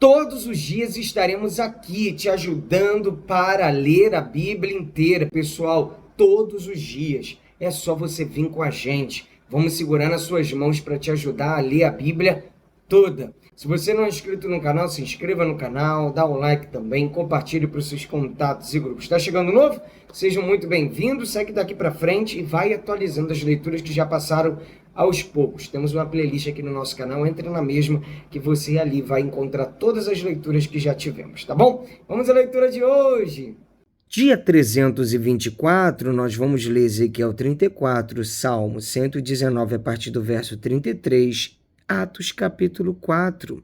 Todos os dias estaremos aqui te ajudando para ler a Bíblia inteira, pessoal. Todos os dias. É só você vir com a gente. Vamos segurar nas suas mãos para te ajudar a ler a Bíblia toda. Se você não é inscrito no canal, se inscreva no canal, dá um like também, compartilhe para os seus contatos e grupos. Está chegando novo? Sejam muito bem-vindos, segue daqui para frente e vai atualizando as leituras que já passaram aos poucos. Temos uma playlist aqui no nosso canal, entre na mesma que você ali vai encontrar todas as leituras que já tivemos, tá bom? Vamos à leitura de hoje! Dia 324, nós vamos ler Ezequiel 34, Salmo 119 a partir do verso 33, Atos capítulo 4.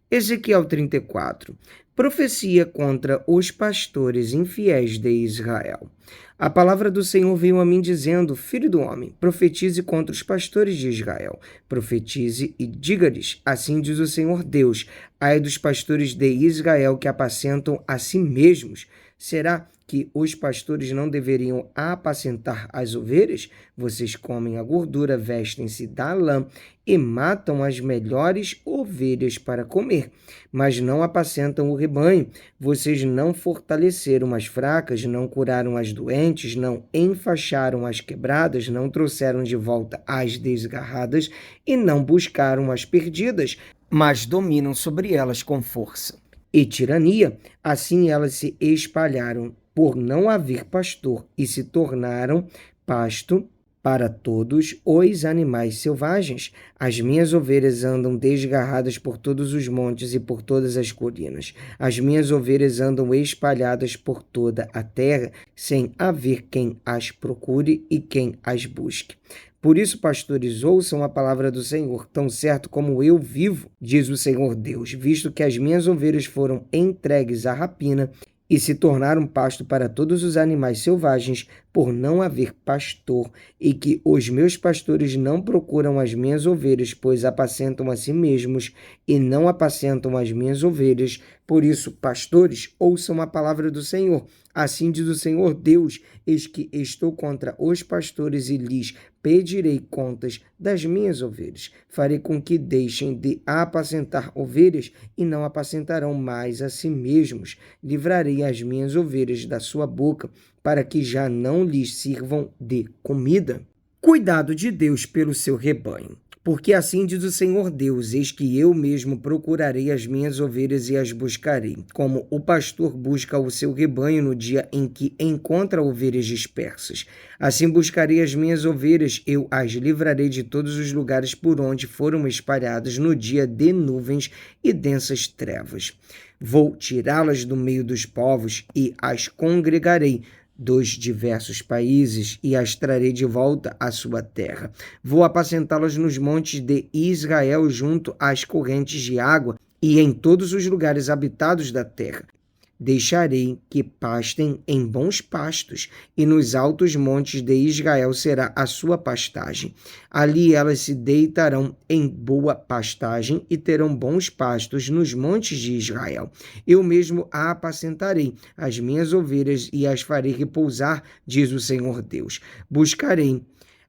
Ezequiel 34. Profecia contra os pastores infiéis de Israel. A palavra do Senhor veio a mim dizendo: Filho do homem, profetize contra os pastores de Israel. Profetize e diga-lhes: assim diz o Senhor Deus, ai dos pastores de Israel que apacentam a si mesmos. Será que os pastores não deveriam apacentar as ovelhas? Vocês comem a gordura, vestem-se da lã e matam as melhores ovelhas para comer, mas não apacentam o rebanho. Vocês não fortaleceram as fracas, não curaram as doentes, não enfaixaram as quebradas, não trouxeram de volta as desgarradas e não buscaram as perdidas, mas dominam sobre elas com força e tirania. Assim elas se espalharam por não haver pastor e se tornaram pasto para todos os animais selvagens. As minhas ovelhas andam desgarradas por todos os montes e por todas as colinas. As minhas ovelhas andam espalhadas por toda a terra, sem haver quem as procure e quem as busque. Por isso, pastores, ouçam a palavra do Senhor, tão certo como eu vivo, diz o Senhor Deus, visto que as minhas ovelhas foram entregues à rapina e se tornaram pasto para todos os animais selvagens, por não haver pastor, e que os meus pastores não procuram as minhas ovelhas, pois apacentam a si mesmos e não apacentam as minhas ovelhas. Por isso, pastores, ouçam a palavra do Senhor. Assim diz o Senhor Deus: eis que estou contra os pastores e lhes pedirei contas das minhas ovelhas. Farei com que deixem de apacentar ovelhas e não apacentarão mais a si mesmos. Livrarei as minhas ovelhas da sua boca, para que já não lhes sirvam de comida. Cuidado de Deus pelo seu rebanho. Porque assim diz o Senhor Deus: eis que eu mesmo procurarei as minhas ovelhas e as buscarei, como o pastor busca o seu rebanho no dia em que encontra ovelhas dispersas. Assim buscarei as minhas ovelhas, eu as livrarei de todos os lugares por onde foram espalhadas no dia de nuvens e densas trevas. Vou tirá-las do meio dos povos e as congregarei dos diversos países e as trarei de volta à sua terra. Vou apacentá-las nos montes de Israel junto às correntes de água e em todos os lugares habitados da terra. Deixarei que pastem em bons pastos, e nos altos montes de Israel será a sua pastagem. Ali elas se deitarão em boa pastagem e terão bons pastos nos montes de Israel. Eu mesmo a apacentarei, as minhas ovelhas, e as farei repousar, diz o Senhor Deus. Buscarei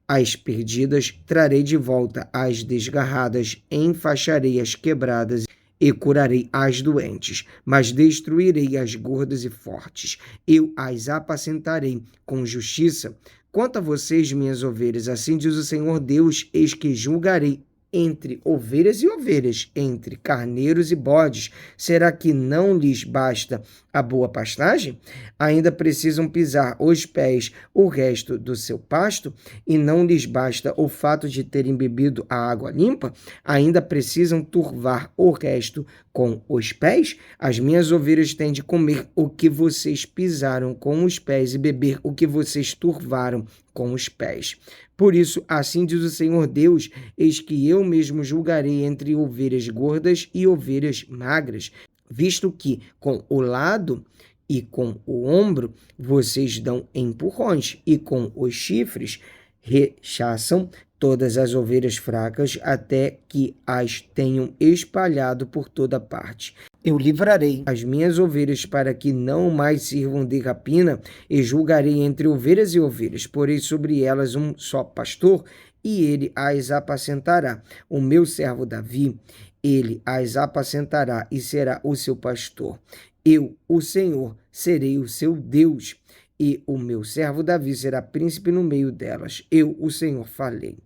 as perdidas, trarei de volta as desgarradas, enfaixarei as quebradas e curarei as doentes, mas destruirei as gordas e fortes. Eu as apacentarei com justiça. Quanto a vocês, minhas ovelhas, assim diz o Senhor Deus: eis que julgarei entre ovelhas e ovelhas, entre carneiros e bodes. Será que não lhes basta a boa pastagem? Ainda precisam pisar os pés o resto do seu pasto? E não lhes basta o fato de terem bebido a água limpa? Ainda precisam turvar o resto com os pés? As minhas ovelhas têm de comer o que vocês pisaram com os pés e beber o que vocês turvaram com os pés. Por isso, assim diz o Senhor Deus: eis que eu mesmo julgarei entre ovelhas gordas e ovelhas magras, visto que com o lado e com o ombro vocês dão empurrões, e com os chifres rechaçam todas as ovelhas fracas, até que as tenham espalhado por toda parte. Eu livrarei as minhas ovelhas para que não mais sirvam de rapina, e julgarei entre ovelhas e ovelhas. Porei sobre elas um só pastor, e ele as apacentará. O meu servo Davi, ele as apacentará e será o seu pastor. Eu, o Senhor, serei o seu Deus, e o meu servo Davi será príncipe no meio delas. Eu, o Senhor, falei.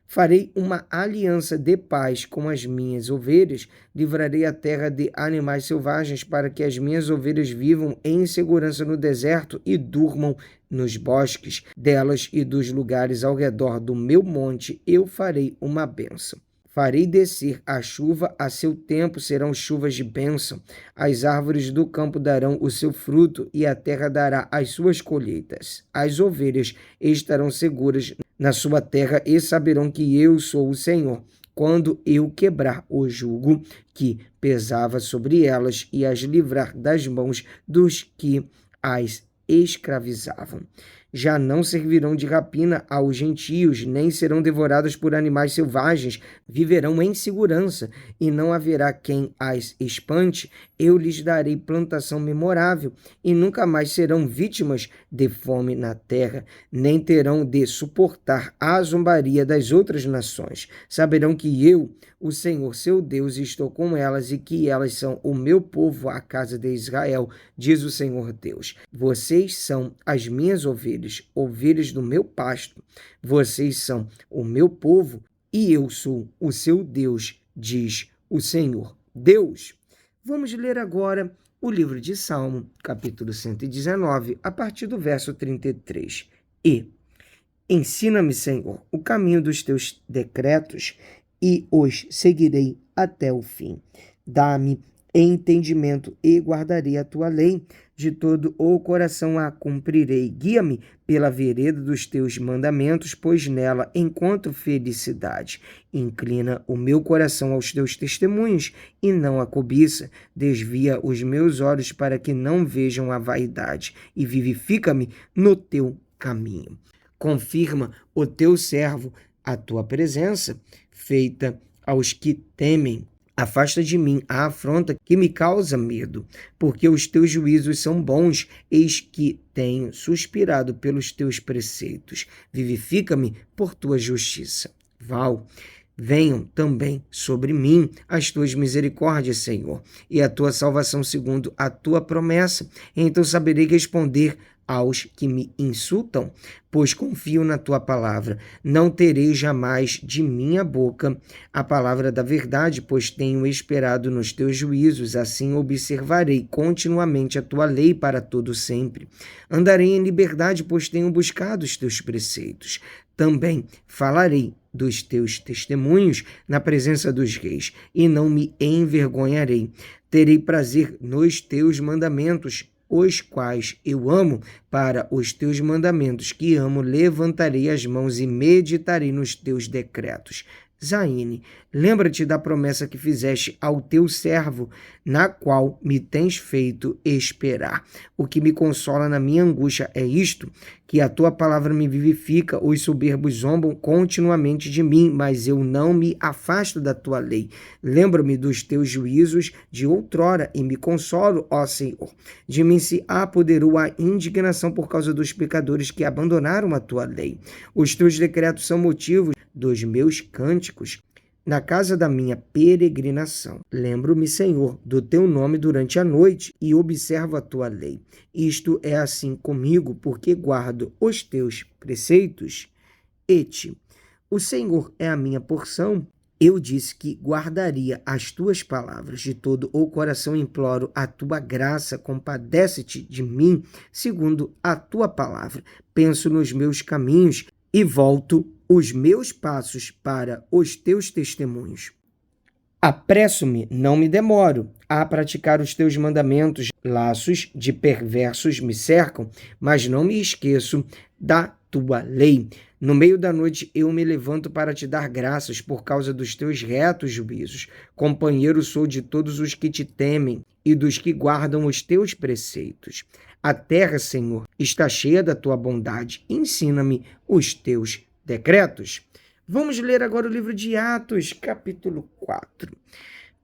Farei uma aliança de paz com as minhas ovelhas, livrarei a terra de animais selvagens para que as minhas ovelhas vivam em segurança no deserto e durmam nos bosques delas e dos lugares ao redor do meu monte. Eu farei uma bênção. Farei descer a chuva a seu tempo, serão chuvas de bênção. As árvores do campo darão o seu fruto e a terra dará as suas colheitas. As ovelhas estarão seguras na sua terra e saberão que eu sou o Senhor, quando eu quebrar o jugo que pesava sobre elas e as livrar das mãos dos que as escravizavam. Já não servirão de rapina aos gentios, nem serão devoradas por animais selvagens, viverão em segurança, e não haverá quem as espante. Eu lhes darei plantação memorável, e nunca mais serão vítimas de fome na terra, nem terão de suportar a zombaria das outras nações. Saberão que eu, o Senhor seu Deus, estou com elas e que elas são o meu povo, a casa de Israel, diz o Senhor Deus. Vocês são as minhas ovelhas, ovelhas do meu pasto. Vocês são o meu povo e eu sou o seu Deus, diz o Senhor Deus. Vamos ler agora o livro de Salmo, capítulo 119, a partir do verso 33. Ensina-me, Senhor, o caminho dos teus decretos, e os seguirei até o fim. Dá-me entendimento e guardarei a tua lei. De todo o coração a cumprirei. Guia-me pela vereda dos teus mandamentos, pois nela encontro felicidade. Inclina o meu coração aos teus testemunhos e não a cobiça. Desvia os meus olhos para que não vejam a vaidade e vivifica-me no teu caminho. Confirma o teu servo a tua presença, feita aos que temem. Afasta de mim a afronta que me causa medo, porque os teus juízos são bons, eis que tenho suspirado pelos teus preceitos. Vivifica-me por tua justiça. Venham também sobre mim as tuas misericórdias, Senhor, e a tua salvação segundo a tua promessa. Então saberei responder aos que me insultam, pois confio na tua palavra. Não terei jamais de minha boca a palavra da verdade, pois tenho esperado nos teus juízos. Assim observarei continuamente a tua lei para todo sempre. Andarei em liberdade, pois tenho buscado os teus preceitos. Também falarei dos teus testemunhos na presença dos reis, e não me envergonharei. Terei prazer nos teus mandamentos, os quais eu amo. Para os teus mandamentos que amo, levantarei as mãos e meditarei nos teus decretos. Zaine, lembra-te da promessa que fizeste ao teu servo, na qual me tens feito esperar. O que me consola na minha angústia é isto, que a tua palavra me vivifica. Os soberbos zombam continuamente de mim, mas eu não me afasto da tua lei. Lembro-me dos teus juízos de outrora e me consolo, ó Senhor. De mim se apoderou a indignação por causa dos pecadores que abandonaram a tua lei. Os teus decretos são motivos dos meus cânticos na casa da minha peregrinação. Lembro-me, Senhor, do teu nome durante a noite e observo a tua lei. Isto é assim comigo, porque guardo os teus preceitos. O Senhor é a minha porção. Eu disse que guardaria as tuas palavras. De todo o coração imploro a tua graça. Compadece-te de mim, segundo a tua palavra. Penso nos meus caminhos e volto os meus passos para os teus testemunhos. Apresso-me, não me demoro, a praticar os teus mandamentos. Laços de perversos me cercam, mas não me esqueço da tua lei. No meio da noite eu me levanto para te dar graças por causa dos teus retos juízos. Companheiro sou de todos os que te temem e dos que guardam os teus preceitos. A terra, Senhor, está cheia da tua bondade. Ensina-me os teus decretos. Vamos ler agora o livro de Atos, capítulo 4.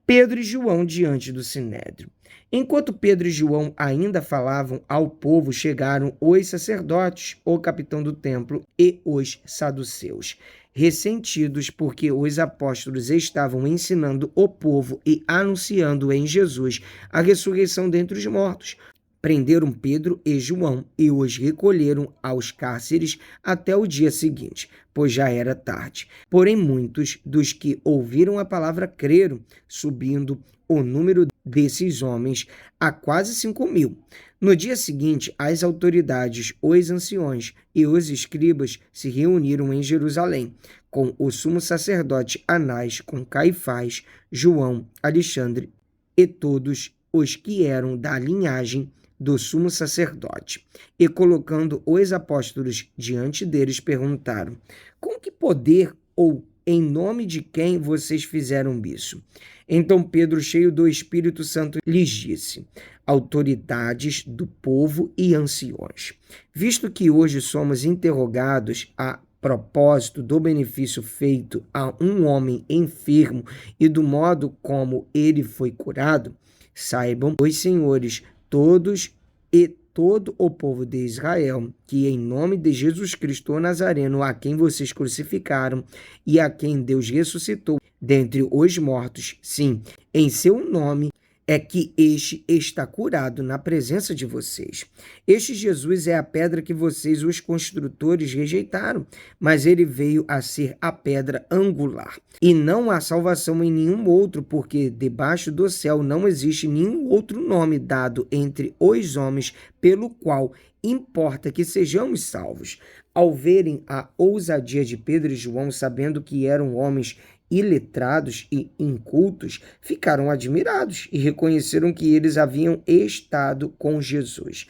Pedro e João diante do Sinédrio. Enquanto Pedro e João ainda falavam ao povo, chegaram os sacerdotes, o capitão do templo e os saduceus. ressentidos porque os apóstolos estavam ensinando o povo e anunciando em Jesus a ressurreição dentre os mortos. Prenderam Pedro e João e os recolheram aos cárceres até o dia seguinte, pois já era tarde. Porém, muitos dos que ouviram a palavra creram, subindo o número desses homens a quase 5.000. No dia seguinte, as autoridades, os anciões e os escribas se reuniram em Jerusalém, com o sumo sacerdote Anás, com Caifás, João, Alexandre e todos os que eram da linhagem do sumo sacerdote. E colocando os apóstolos diante deles, perguntaram: com que poder ou em nome de quem vocês fizeram isso? Então Pedro, cheio do Espírito Santo, lhes disse: autoridades do povo e anciões, visto que hoje somos interrogados a propósito do benefício feito a um homem enfermo e do modo como ele foi curado, saibam os senhores todos e todo o povo de Israel, que em nome de Jesus Cristo o Nazareno, a quem vocês crucificaram e a quem Deus ressuscitou dentre os mortos, sim, em seu nome é que este está curado na presença de vocês. Este Jesus é a pedra que vocês, os construtores, rejeitaram, mas ele veio a ser a pedra angular. E não há salvação em nenhum outro, porque debaixo do céu não existe nenhum outro nome dado entre os homens pelo qual importa que sejamos salvos. Ao verem a ousadia de Pedro e João, sabendo que eram homens iletrados e incultos, ficaram admirados e reconheceram que eles haviam estado com Jesus.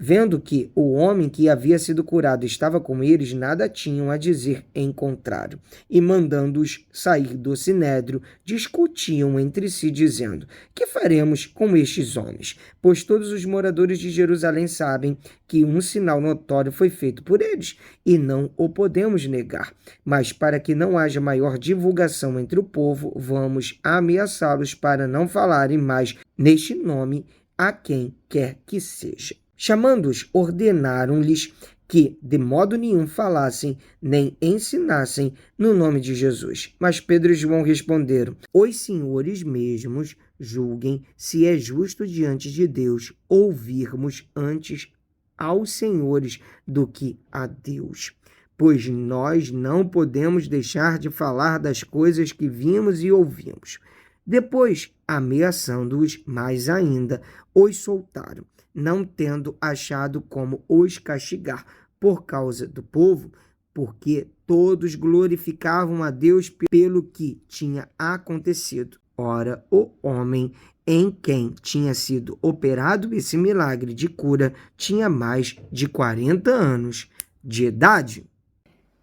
Vendo que o homem que havia sido curado estava com eles, nada tinham a dizer em contrário. E mandando-os sair do sinédrio, discutiam entre si, dizendo: que faremos com estes homens? Pois todos os moradores de Jerusalém sabem que um sinal notório foi feito por eles, e não o podemos negar. Mas para que não haja maior divulgação entre o povo, vamos ameaçá-los para não falarem mais neste nome a quem quer que seja. Chamando-os, ordenaram-lhes que de modo nenhum falassem nem ensinassem no nome de Jesus. Mas Pedro e João responderam: os senhores mesmos julguem se é justo diante de Deus ouvirmos antes aos senhores do que a Deus. Pois nós não podemos deixar de falar das coisas que vimos e ouvimos. Depois, ameaçando-os mais ainda, os soltaram, não tendo achado como os castigar por causa do povo, porque todos glorificavam a Deus pelo que tinha acontecido. Ora, o homem em quem tinha sido operado esse milagre de cura tinha mais de 40 anos de idade.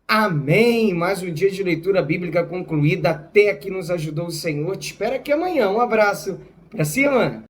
Amém! Mais um dia de leitura bíblica concluída. Até aqui nos ajudou o Senhor. Te espero aqui amanhã. Um abraço. Pra cima!